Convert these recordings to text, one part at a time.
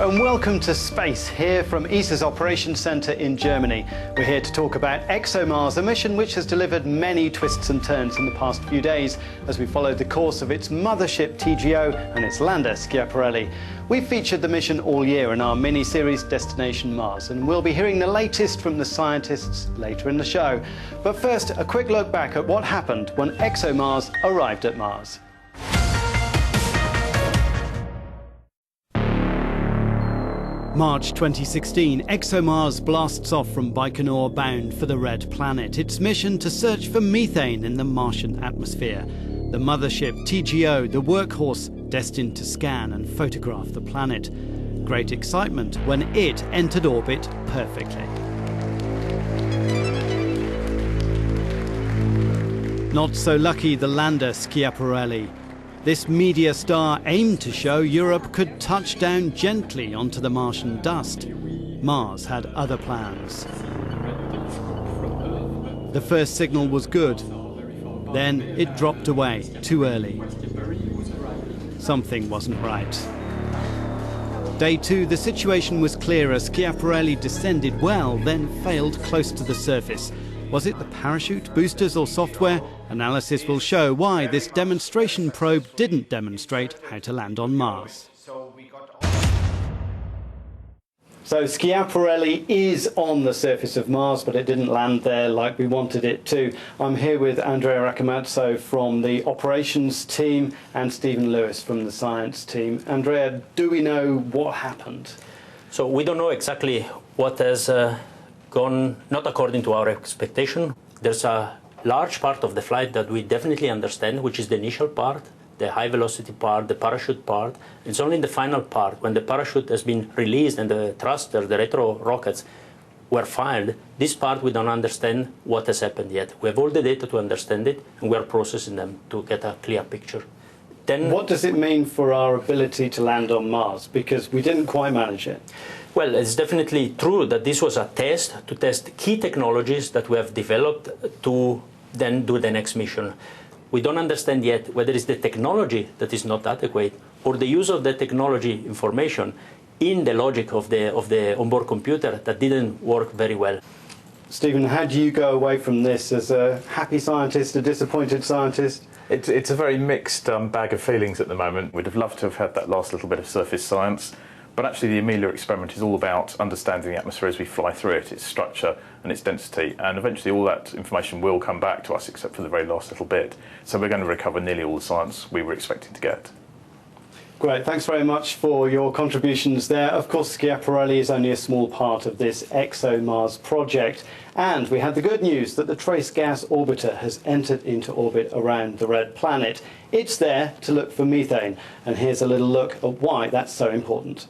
Hello and welcome to Space, here from ESA's Operations Centre in Germany. We're here to talk about ExoMars, a mission which has delivered many twists and turns in the past few days as we followed the course of its mothership TGO and its lander Schiaparelli. We've featured the mission all year in our mini-series Destination Mars, and we'll be hearing the latest from the scientists later in the show. But first, a quick look back at what happened when ExoMars arrived at Mars. March 2016, ExoMars blasts off from Baikonur bound for the Red Planet, its mission to search for methane in the Martian atmosphere. The mothership TGO, the workhorse destined to scan and photograph the planet. Great excitement when it entered orbit perfectly. Not so lucky the lander Schiaparelli. This media star aimed to show Europe could touch down gently onto the Martian dust. Mars had other plans. The first signal was good. Then it dropped away too early. Something wasn't right. Day 2, the situation was clearer. Schiaparelli descended well, then failed close to the surface. Was it the parachute, boosters or software? Analysis will show why this demonstration probe didn't demonstrate how to land on Mars. So Schiaparelli is on the surface of Mars, but it didn't land there like we wanted it to. I'm here with Andrea Racamazzo from the operations team and Stephen Lewis from the science team. Andrea, do we know what happened? So we don't know exactly what has gone not according to our expectation. There's a large part of the flight that we definitely understand, which is the initial part, the high velocity part, the parachute part. It's only in the final part, when the parachute has been released and the thruster, the retro rockets, were fired. This part we don't understand what has happened yet. We have all the data to understand it, and we are processing them to get a clear picture. Then, what does it mean for our ability to land on Mars? Because we didn't quite manage it. Well, it's definitely true that this was a test to test key technologies that we have developed to then do the next mission. We don't understand yet whether it's the technology that is not adequate or the use of the technology information in the logic of the onboard computer that didn't work very well. Stephen, how do you go away from this as a happy scientist, a disappointed scientist? It's a very mixed bag of feelings at the moment. We'd have loved to have had that last little bit of surface science, but actually the Amelia experiment is all about understanding the atmosphere as we fly through it, its structure and its density, and eventually all that information will come back to us except for the very last little bit. So we're going to recover nearly all the science we were expecting to get. Great, thanks very much for your contributions there. Of course, Schiaparelli is only a small part of this ExoMars project. And we had the good news that the Trace Gas Orbiter has entered into orbit around the Red Planet. It's there to look for methane. And here's a little look at why that's so important.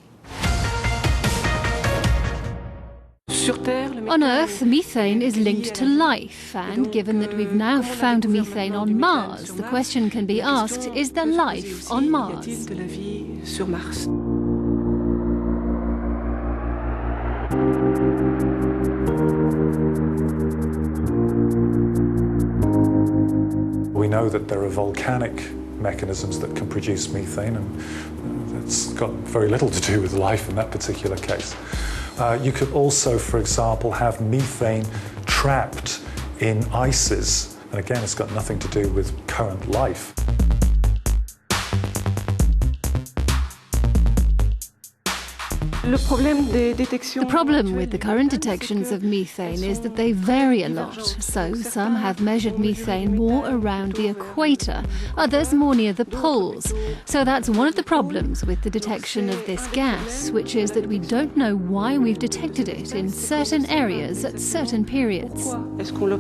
On Earth, methane is linked to life, and given that we've now found methane on Mars, the question can be asked, is there life on Mars? We know that there are volcanic mechanisms that can produce methane, and it's got very little to do with life in that particular case. You could also, for example, have methane trapped in ices. And again, it's got nothing to do with current life. The problem with the current detections of methane is that they vary a lot. So some have measured methane more around the equator, others more near the poles. So that's one of the problems with the detection of this gas, which is that we don't know why we've detected it in certain areas at certain periods. It's going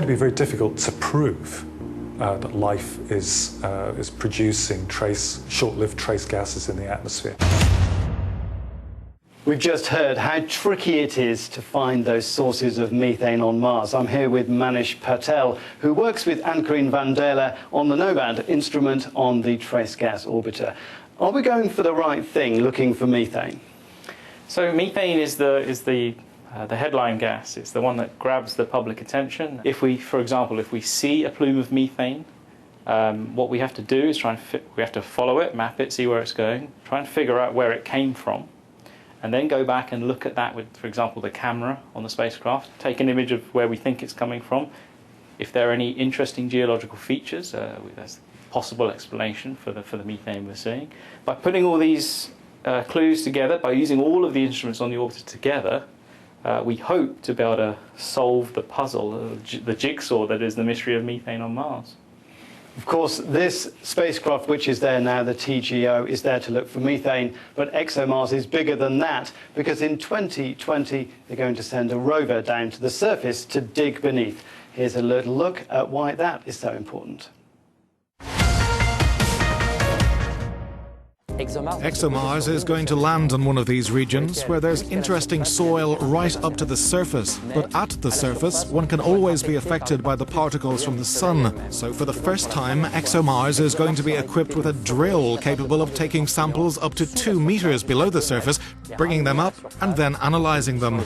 to be very difficult to prove that life is producing short-lived trace gases in the atmosphere. We've just heard how tricky it is to find those sources of methane on Mars. I'm here with Manish Patel, who works with Anne-Corinne van Dale on the NOBAD instrument on the Trace Gas Orbiter. Are we going for the right thing, looking for methane? So methane is the headline gas. It's the one that grabs the public attention. If we, for example, if we see a plume of methane, What we have to do is we have to follow it, map it, see where it's going, try and figure out where it came from, and then go back and look at that with, for example, the camera on the spacecraft, take an image of where we think it's coming from. If there are any interesting geological features, that's a possible explanation for the methane we're seeing. By putting all these clues together, by using all of the instruments on the orbiter together, we hope to be able to solve the puzzle, the jigsaw that is the mystery of methane on Mars. Of course, this spacecraft, which is there now, the TGO, is there to look for methane, but ExoMars is bigger than that, because in 2020 they're going to send a rover down to the surface to dig beneath. Here's a little look at why that is so important. ExoMars is going to land on one of these regions where there's interesting soil right up to the surface. But at the surface, one can always be affected by the particles from the sun. So for the first time, ExoMars is going to be equipped with a drill capable of taking samples up to 2 meters below the surface, bringing them up and then analyzing them.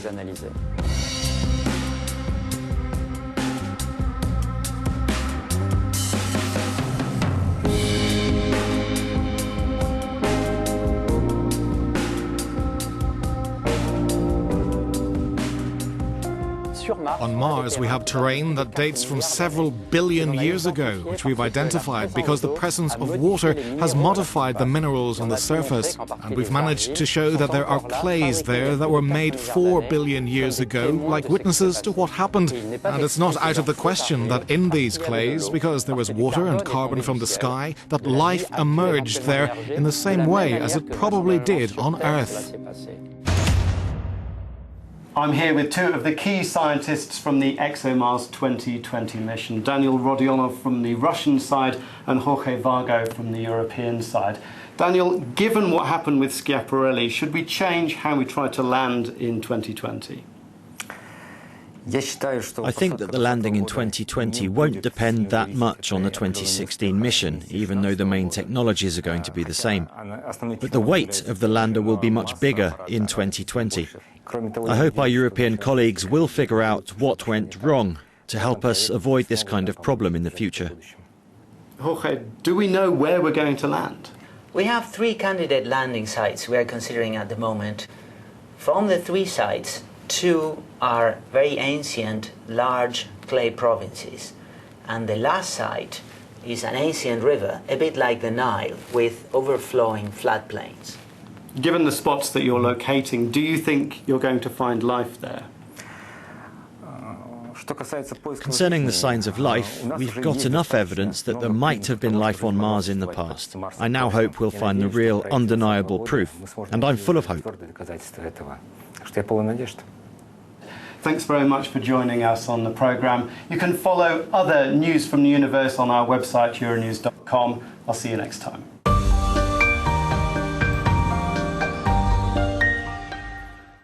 On Mars, we have terrain that dates from several billion years ago, which we've identified because the presence of water has modified the minerals on the surface. And we've managed to show that there are clays there that were made 4 billion years ago, like witnesses to what happened. And it's not out of the question that in these clays, because there was water and carbon from the sky, that life emerged there in the same way as it probably did on Earth. I'm here with 2 of the key scientists from the ExoMars 2020 mission, Daniel Rodionov from the Russian side and Jorge Vargo from the European side. Daniel, given what happened with Schiaparelli, should we change how we try to land in 2020? I think that the landing in 2020 won't depend that much on the 2016 mission, even though the main technologies are going to be the same. But the weight of the lander will be much bigger in 2020. I hope our European colleagues will figure out what went wrong to help us avoid this kind of problem in the future. Jorge, do we know where we're going to land? We have 3 candidate landing sites we are considering at the moment. From the 3 sites, 2 are very ancient, large clay provinces. And the last site is an ancient river, a bit like the Nile, with overflowing floodplains. Given the spots that you're locating, do you think you're going to find life there? Concerning the signs of life, we've got enough evidence that there might have been life on Mars in the past. I now hope we'll find the real, undeniable proof, and I'm full of hope. Thanks very much for joining us on the programme. You can follow other news from the universe on our website, Euronews.com. I'll see you next time.